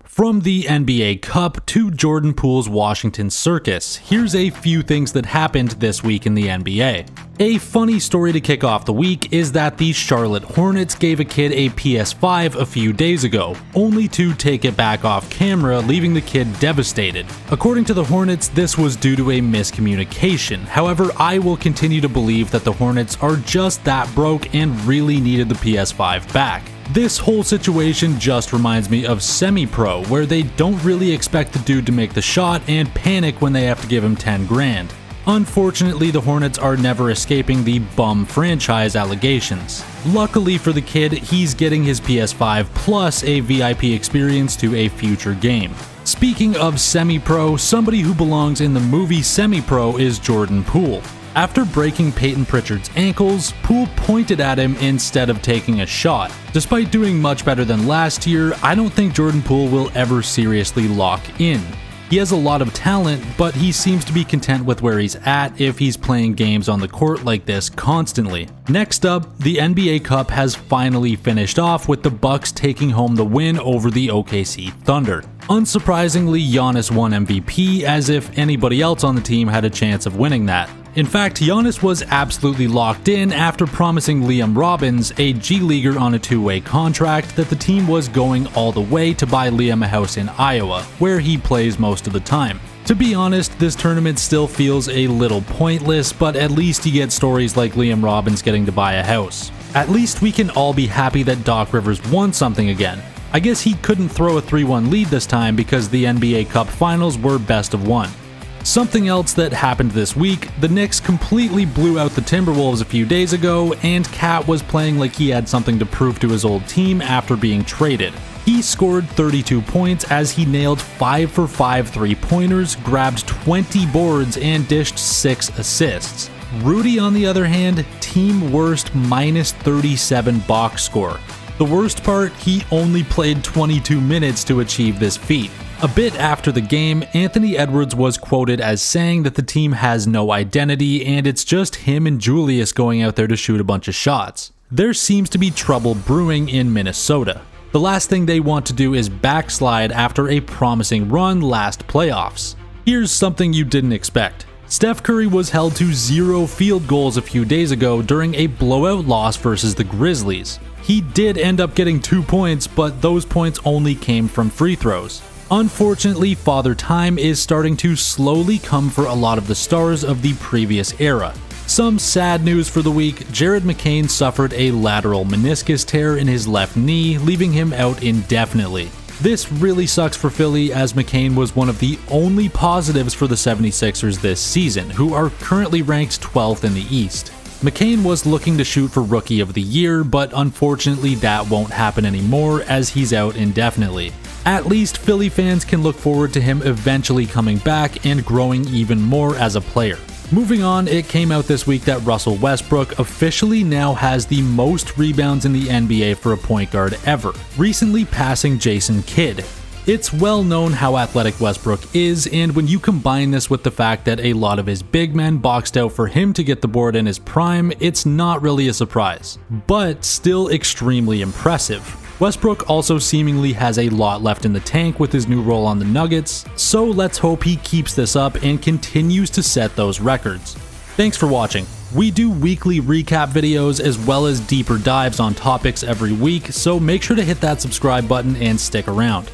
From the NBA Cup to Jordan Poole's Washington Circus, here's a few things that happened this week in the NBA. A funny story to kick off the week is that the Charlotte Hornets gave a kid a PS5 a few days ago, only to take it back off camera, leaving the kid devastated. According to the Hornets, this was due to a miscommunication. However, I will continue to believe that the Hornets are just that broke and really needed the PS5 back. This whole situation just reminds me of Semi-Pro, where they don't really expect the dude to make the shot and panic when they have to give him 10 grand. Unfortunately, the Hornets are never escaping the bum franchise allegations. Luckily for the kid, he's getting his PS5 plus a VIP experience to a future game. Speaking of Semi-Pro, somebody who belongs in the movie Semi-Pro is Jordan Poole. After breaking Peyton Pritchard's ankles, Poole pointed at him instead of taking a shot. Despite doing much better than last year, I don't think Jordan Poole will ever seriously lock in. He has a lot of talent, but he seems to be content with where he's at if he's playing games on the court like this constantly. Next up, the NBA Cup has finally finished off with the Bucks taking home the win over the OKC Thunder. Unsurprisingly, Giannis won MVP, as if anybody else on the team had a chance of winning that. In fact, Giannis was absolutely locked in after promising Liam Robbins, a G-Leaguer on a two-way contract, that the team was going all the way to buy Liam a house in Iowa, where he plays most of the time. To be honest, this tournament still feels a little pointless, but at least you get stories like Liam Robbins getting to buy a house. At least we can all be happy that Doc Rivers won something again. I guess he couldn't throw a 3-1 lead this time because the NBA Cup Finals were best of one. Something else that happened this week, the Knicks completely blew out the Timberwolves a few days ago, and Cat was playing like he had something to prove to his old team after being traded. He scored 32 points as he nailed 5 for 5 3-pointers, grabbed 20 boards, and dished 6 assists. Rudy, on the other hand, team worst -37 box score. The worst part, he only played 22 minutes to achieve this feat. A bit after the game, Anthony Edwards was quoted as saying that the team has no identity and it's just him and Julius going out there to shoot a bunch of shots. There seems to be trouble brewing in Minnesota. The last thing they want to do is backslide after a promising run last playoffs. Here's something you didn't expect. Steph Curry was held to 0 field goals a few days ago during a blowout loss versus the Grizzlies. He did end up getting 2 points, but those points only came from free throws. Unfortunately, Father Time is starting to slowly come for a lot of the stars of the previous era. Some sad news for the week, Jared McCain suffered a lateral meniscus tear in his left knee, leaving him out indefinitely. This really sucks for Philly, as McCain was one of the only positives for the 76ers this season, who are currently ranked 12th in the East. McCain was looking to shoot for Rookie of the Year, but unfortunately that won't happen anymore as he's out indefinitely. At least Philly fans can look forward to him eventually coming back and growing even more as a player. Moving on, it came out this week that Russell Westbrook officially now has the most rebounds in the NBA for a point guard ever, recently passing Jason Kidd. It's well known how athletic Westbrook is, and when you combine this with the fact that a lot of his big men boxed out for him to get the board in his prime, it's not really a surprise, but still extremely impressive. Westbrook also seemingly has a lot left in the tank with his new role on the Nuggets, so let's hope he keeps this up and continues to set those records. Thanks for watching. We do weekly recap videos as well as deeper dives on topics every week, so make sure to hit that subscribe button and stick around.